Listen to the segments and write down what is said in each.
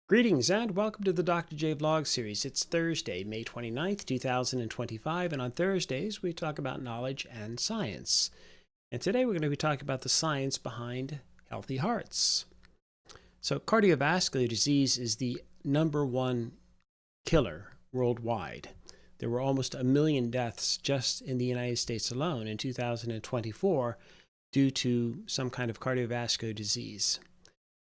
Greetings and welcome to the Dr. J Vlog series. It's Thursday, May 29th, 2025, and on Thursdays we talk about knowledge and science. And today we're going to be talking about the science behind healthy hearts. So cardiovascular disease is the #1 killer worldwide. There were almost 1 million deaths just in the United States alone in 2024 due to some kind of cardiovascular disease.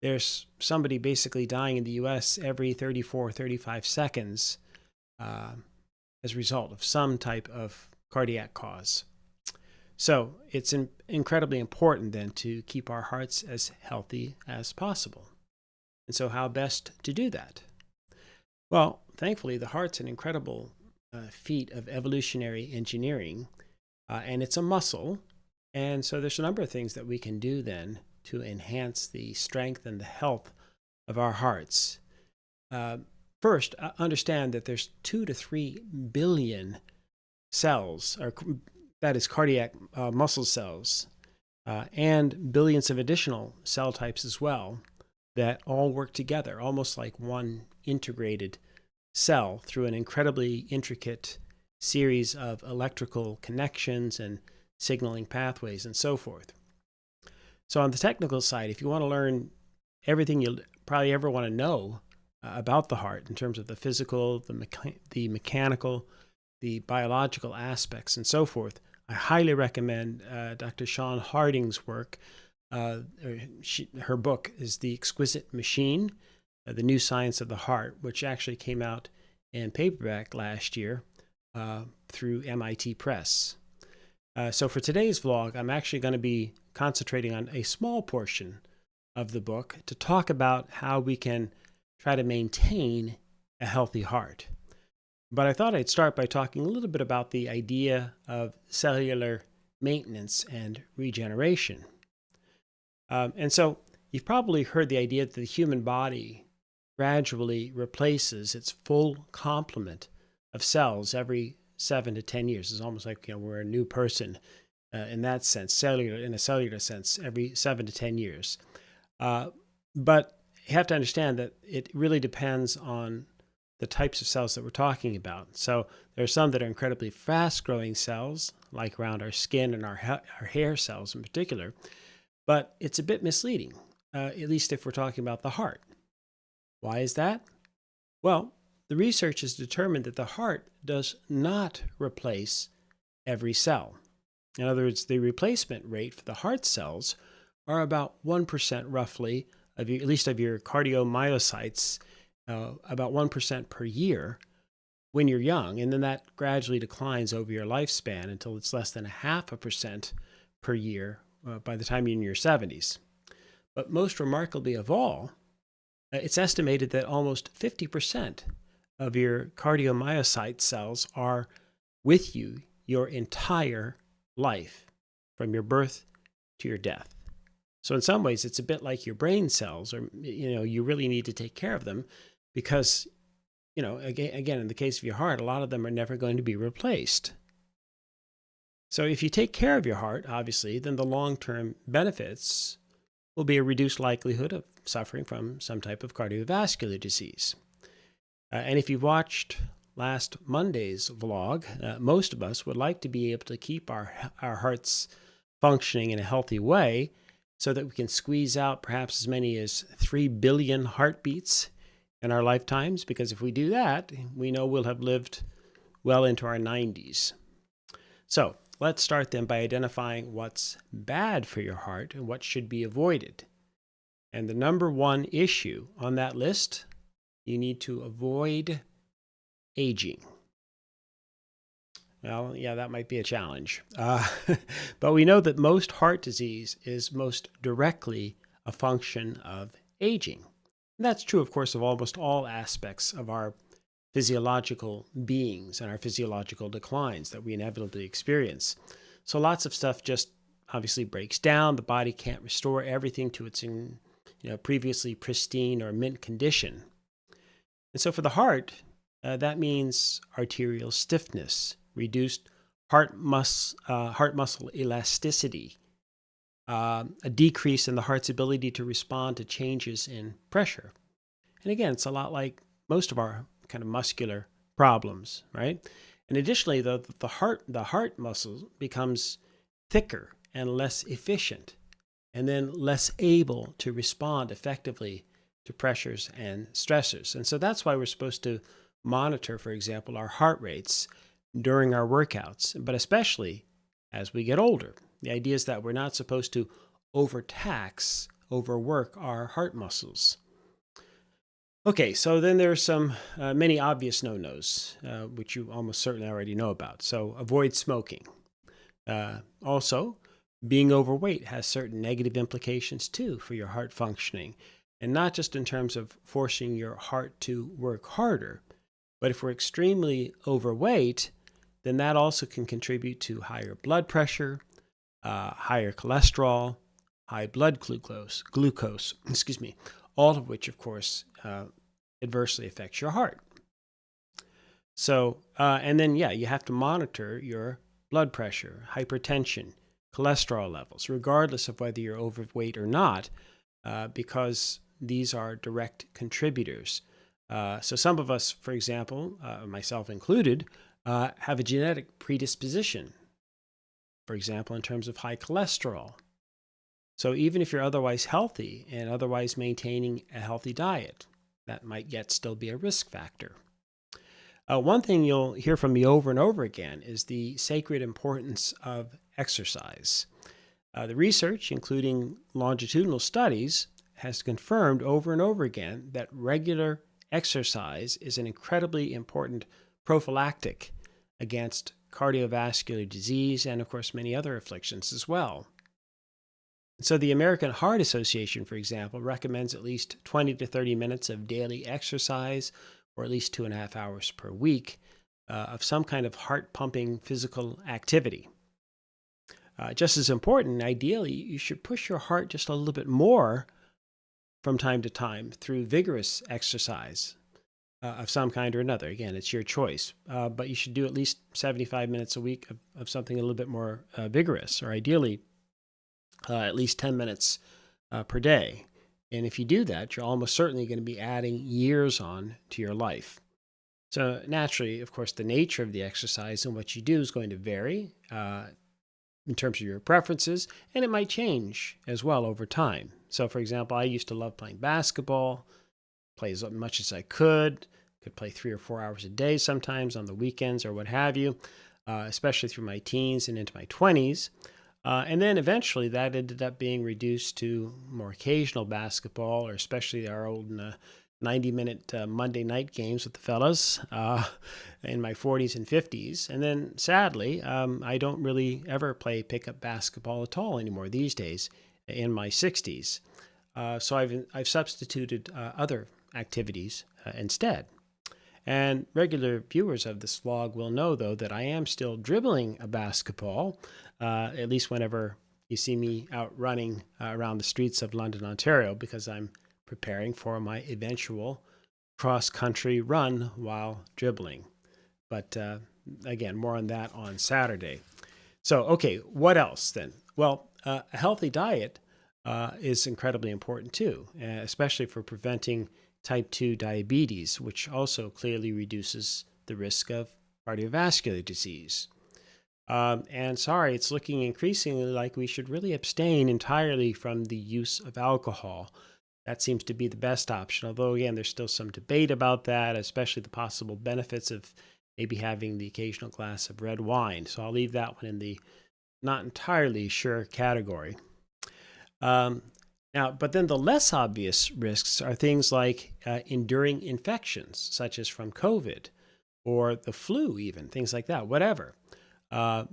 There's somebody basically dying in the U.S. every 34, 35 seconds as a result of some type of cardiac cause. So it's incredibly important then to keep our hearts as healthy as possible. And so how best to do that? Well, thankfully, the heart's an incredible feat of evolutionary engineering, and it's a muscle. And so there's a number of things that we can do then to enhance the strength and the health of our hearts. First, understand that there's 2 to 3 billion cells, or that is cardiac muscle cells, and billions of additional cell types as well that all work together, almost like one integrated cell through an incredibly intricate series of electrical connections and signaling pathways and so forth. So on the technical side, if you want to learn everything you'll probably ever want to know about the heart in terms of the physical, the mechanical, the biological aspects, and so forth, I highly recommend Dr. Sian Hardings' work. Her book is The Exquisite Machine, The New Science of the Heart, which actually came out in paperback last year through MIT Press. So for today's vlog, I'm actually going to be concentrating on a small portion of the book to talk about how we can try to maintain a healthy heart. But I thought I'd start by talking a little bit about the idea of cellular maintenance and regeneration. And so you've probably heard the idea that the human body gradually replaces its full complement of cells every 7 to 10 years. It's almost like we're a new person in that sense, in a cellular sense, every 7 to 10 years. But you have to understand that it really depends on the types of cells that we're talking about. So there are some that are incredibly fast-growing cells, like around our skin and our hair cells in particular. But it's a bit misleading, at least if we're talking about the heart. Why is that? Well, the research has determined that the heart does not replace every cell. In other words, the replacement rate for the heart cells are about 1% roughly, at least of your cardiomyocytes, about 1% per year when you're young, and then that gradually declines over your lifespan until it's less than 0.5% per year by the time you're in your 70s. But most remarkably of all, it's estimated that almost 50% of your cardiomyocyte cells are with you your entire life, from your birth to your death. So in some ways, it's a bit like your brain cells, or you really need to take care of them because, again, in the case of your heart, a lot of them are never going to be replaced. So if you take care of your heart, obviously, then the long-term benefits will be a reduced likelihood of suffering from some type of cardiovascular disease. And if you've watched last Monday's vlog, most of us would like to be able to keep our hearts functioning in a healthy way so that we can squeeze out perhaps as many as 3 billion heartbeats in our lifetimes, because if we do that, we know we'll have lived well into our 90s. So let's start then by identifying what's bad for your heart and what should be avoided. And the #1 issue on that list, you need to avoid aging. Well, yeah, that might be a challenge. But we know that most heart disease is most directly a function of aging. And that's true, of course, of almost all aspects of our physiological beings and our physiological declines that we inevitably experience. So lots of stuff just obviously breaks down. The body can't restore everything to its previously pristine or mint condition. And so for the heart, that means arterial stiffness, reduced heart muscle elasticity, a decrease in the heart's ability to respond to changes in pressure. And again, it's a lot like most of our kind of muscular problems, right? And additionally, the heart muscle becomes thicker and less efficient, and then less able to respond effectively to pressures and stressors. And so that's why we're supposed to monitor, for example, our heart rates during our workouts, but especially as we get older. The idea is that we're not supposed to overwork our heart muscles. Okay, so then there's some many obvious no-nos, which you almost certainly already know about. So avoid smoking. Also, being overweight has certain negative implications too for your heart functioning, and not just in terms of forcing your heart to work harder, but if we're extremely overweight, then that also can contribute to higher blood pressure, higher cholesterol, high blood glucose, all of which, of course, adversely affects your heart. So, and then, you have to monitor your blood pressure, hypertension, cholesterol levels, regardless of whether you're overweight or not, because these are direct contributors. So some of us, for example, myself included, have a genetic predisposition, for example, in terms of high cholesterol. So even if you're otherwise healthy and otherwise maintaining a healthy diet, that might yet still be a risk factor. One thing you'll hear from me over and over again is the sacred importance of exercise. The research, including longitudinal studies, has confirmed over and over again that regular exercise is an incredibly important prophylactic against cardiovascular disease and, of course, many other afflictions as well. So the American Heart Association, for example, recommends at least 20 to 30 minutes of daily exercise, or at least 2.5 hours per week, of some kind of heart-pumping physical activity. Just as important, ideally, you should push your heart just a little bit more from time to time through vigorous exercise of some kind or another. Again, it's your choice, but you should do at least 75 minutes a week of something a little bit more vigorous, or ideally at least 10 minutes per day. And if you do that, you're almost certainly going to be adding years on to your life. So naturally, of course, the nature of the exercise and what you do is going to vary in terms of your preferences, and it might change as well over time. So, for example, I used to love playing basketball, play as much as I could play 3 or 4 hours a day sometimes on the weekends or what have you, especially through my teens and into my 20s. And then eventually that ended up being reduced to more occasional basketball, or especially our old 90-minute Monday night games with the fellas in my 40s and 50s. And then sadly, I don't really ever play pickup basketball at all anymore these days in my 60s. So I've substituted other activities instead. And regular viewers of this vlog will know, though, that I am still dribbling a basketball, at least whenever you see me out running around the streets of London, Ontario, because I'm preparing for my eventual cross-country run while dribbling. But again, more on that on Saturday. So, okay, what else then? Well, a healthy diet is incredibly important too, especially for preventing type 2 diabetes, which also clearly reduces the risk of cardiovascular disease. It's looking increasingly like we should really abstain entirely from the use of alcohol. That seems to be the best option, although, again, there's still some debate about that, especially the possible benefits of maybe having the occasional glass of red wine. So I'll leave that one in the not entirely sure category. But then the less obvious risks are things like enduring infections, such as from COVID or the flu even, things like that, whatever.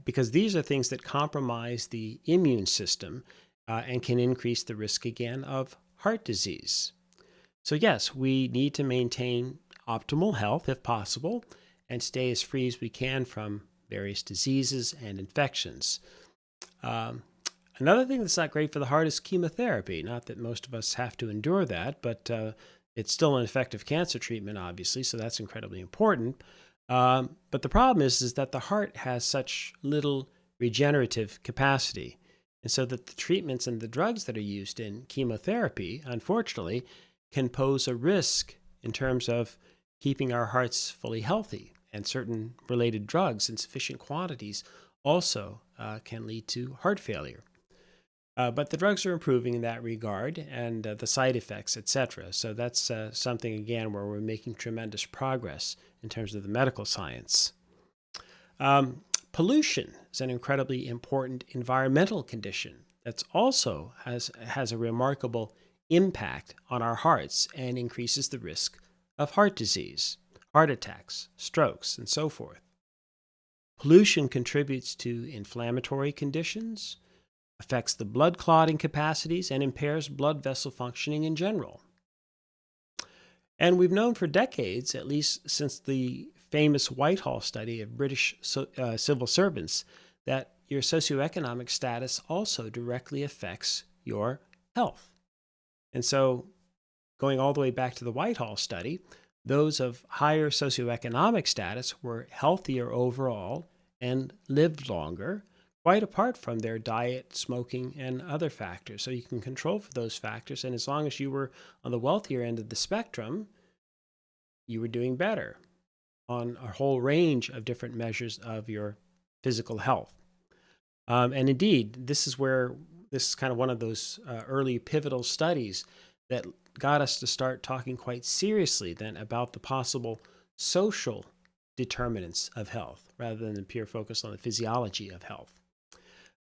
Because these are things that compromise the immune system and can increase the risk again of heart disease. So yes, we need to maintain optimal health if possible and stay as free as we can from various diseases and infections. Another thing that's not great for the heart is chemotherapy. Not that most of us have to endure that, but it's still an effective cancer treatment, obviously, so that's incredibly important. But the problem is that the heart has such little regenerative capacity, and so that the treatments and the drugs that are used in chemotherapy, unfortunately, can pose a risk in terms of keeping our hearts fully healthy. And certain related drugs in sufficient quantities also can lead to heart failure. But the drugs are improving in that regard, and the side effects, etc. So that's something, again, where we're making tremendous progress in terms of the medical science. Pollution is an incredibly important environmental condition that's also has a remarkable impact on our hearts and increases the risk of heart disease, heart attacks, strokes, and so forth. Pollution contributes to inflammatory conditions, affects the blood clotting capacities, and impairs blood vessel functioning in general. And we've known for decades, at least since the famous Whitehall study of British civil servants, that your socioeconomic status also directly affects your health. And so, going all the way back to the Whitehall study, those of higher socioeconomic status were healthier overall and lived longer, quite apart from their diet, smoking, and other factors. So you can control for those factors, and as long as you were on the wealthier end of the spectrum, you were doing better on a whole range of different measures of your physical health. And indeed, this is kind of one of those early pivotal studies that got us to start talking quite seriously then about the possible social determinants of health rather than the pure focus on the physiology of health.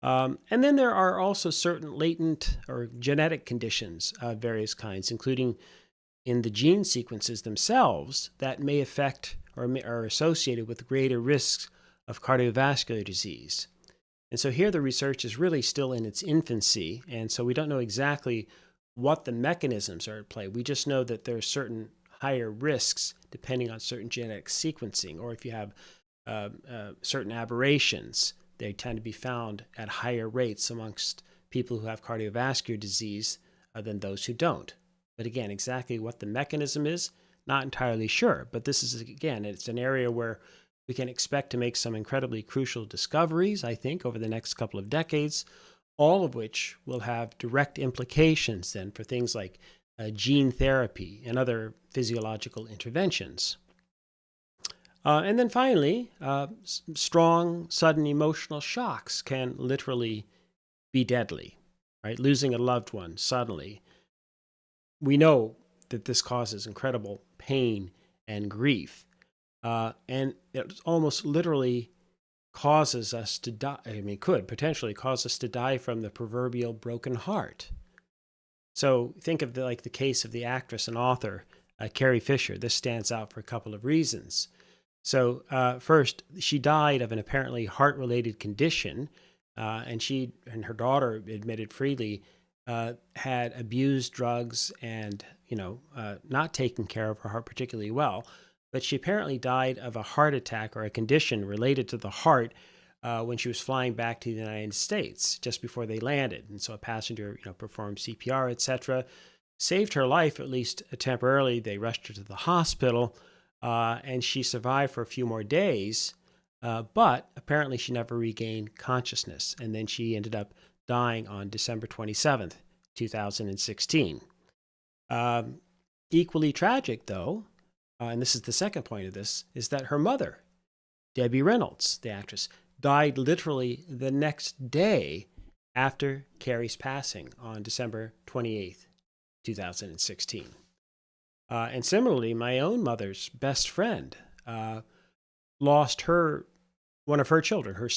And then there are also certain latent or genetic conditions of various kinds, including in the gene sequences themselves, that may affect or are associated with greater risks of cardiovascular disease. And so here the research is really still in its infancy, and so we don't know exactly what the mechanisms are at play. We just know that there are certain higher risks depending on certain genetic sequencing, or if you have certain aberrations, they tend to be found at higher rates amongst people who have cardiovascular disease than those who don't. But again, exactly what the mechanism is, not entirely sure. But this is, again, it's an area where we can expect to make some incredibly crucial discoveries, I think, over the next couple of decades, all of which will have direct implications then for things like gene therapy and other physiological interventions. And then finally, strong, sudden emotional shocks can literally be deadly, right? Losing a loved one suddenly. We know that this causes incredible pain and grief. And it almost literally causes us to die. I mean, could potentially cause us to die from the proverbial broken heart. So think of the case of the actress and author, Carrie Fisher. This stands out for a couple of reasons. So first, she died of an apparently heart-related condition, and she and her daughter admitted freely had abused drugs and not taken care of her heart particularly well. But she apparently died of a heart attack or a condition related to the heart when she was flying back to the United States just before they landed. And so a passenger, performed CPR, etc., saved her life, at least temporarily. They rushed her to the hospital, and she survived for a few more days. But apparently she never regained consciousness. And then she ended up dying on December 27th, 2016. Equally tragic, though, and this is the second point of this, is that her mother, Debbie Reynolds, the actress, died literally the next day after Carrie's passing on December 28th, 2016. And similarly, my own mother's best friend lost one of her children, her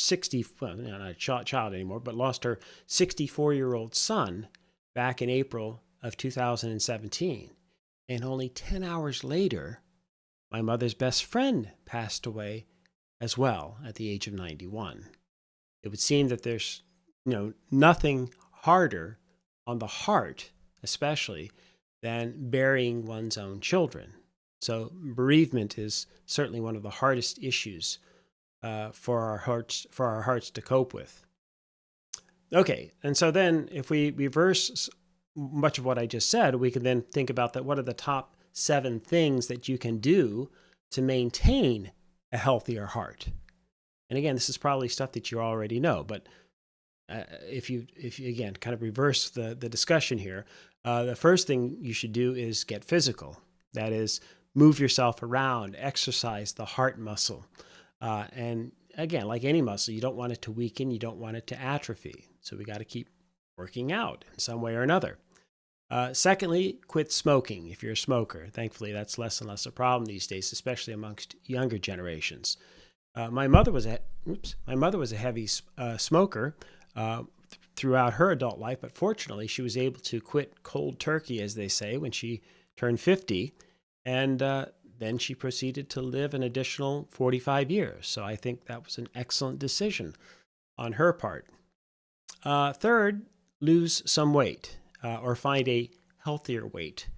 not a child anymore, but lost her 64-year-old son back in April of 2017. And only 10 hours later, my mother's best friend passed away as well at the age of 91. It would seem that there's nothing harder on the heart, especially, than burying one's own children. So bereavement is certainly one of the hardest issues for our hearts to cope with. Okay, and so then if we reverse much of what I just said, we can then think about that. What are the top 7 things that you can do to maintain a healthier heart? And again, this is probably stuff that you already know, but if you again kind of reverse the discussion here, the first thing you should do is get physical. That is, move yourself around, exercise the heart muscle. And again, like any muscle, you don't want it to weaken, you don't want it to atrophy. So we got to keep working out in some way or another. Secondly, quit smoking if you're a smoker. Thankfully, that's less and less a problem these days, especially amongst younger generations. My mother was a heavy smoker throughout her adult life, but fortunately, she was able to quit cold turkey, as they say, when she turned 50, and then she proceeded to live an additional 45 years. So I think that was an excellent decision on her part. Third, lose some weight or find a healthier weight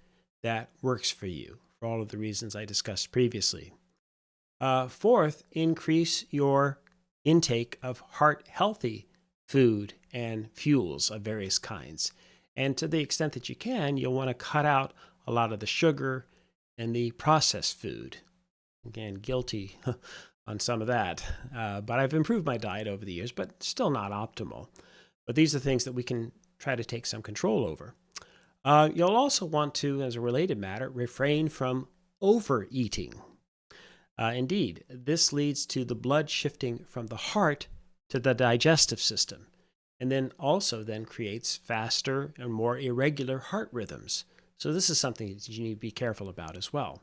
that works for you for all of the reasons I discussed previously. Fourth, increase your intake of heart-healthy food and fuels of various kinds. And to the extent that you can, you'll want to cut out a lot of the sugar and the processed food. Again, guilty on some of that. But I've improved my diet over the years, but still not optimal. But these are things that we can try to take some control over. You'll also want to, as a related matter, refrain from overeating. Indeed, this leads to the blood shifting from the heart to the digestive system, and then also then creates faster and more irregular heart rhythms. So this is something that you need to be careful about as well.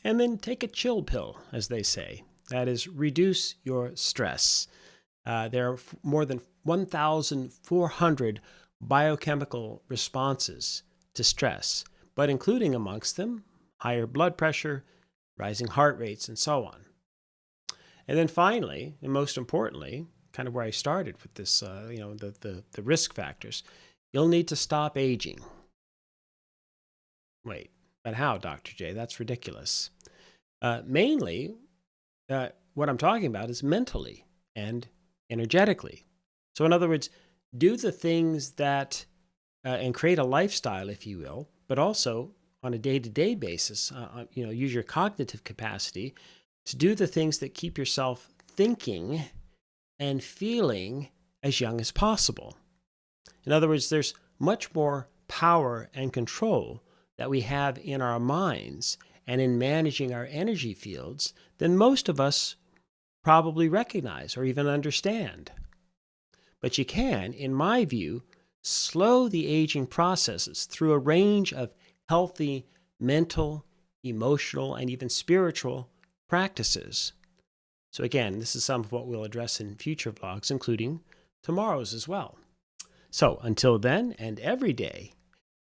And then take a chill pill, as they say. That is, reduce your stress. There are more than 1,400 biochemical responses to stress, but including amongst them higher blood pressure, rising heart rates, and so on. And then finally, and most importantly, kind of where I started with this, the risk factors, you'll need to stop aging. Wait, but how, Dr. J? That's ridiculous. Mainly, what I'm talking about is mentally and energetically. So in other words, do the things that, and create a lifestyle, if you will, but also on a day-to-day basis, use your cognitive capacity to do the things that keep yourself thinking and feeling as young as possible. In other words, there's much more power and control that we have in our minds and in managing our energy fields than most of us probably recognize or even understand. But you can, in my view, slow the aging processes through a range of healthy mental, emotional, and even spiritual practices. So again, this is some of what we'll address in future vlogs, including tomorrow's as well. So until then and every day,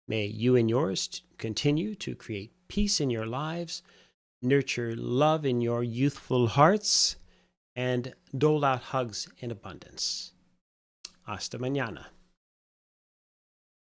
may you and yours continue to create peace in your lives, nurture love in your youthful hearts, and dole out hugs in abundance. Hasta mañana.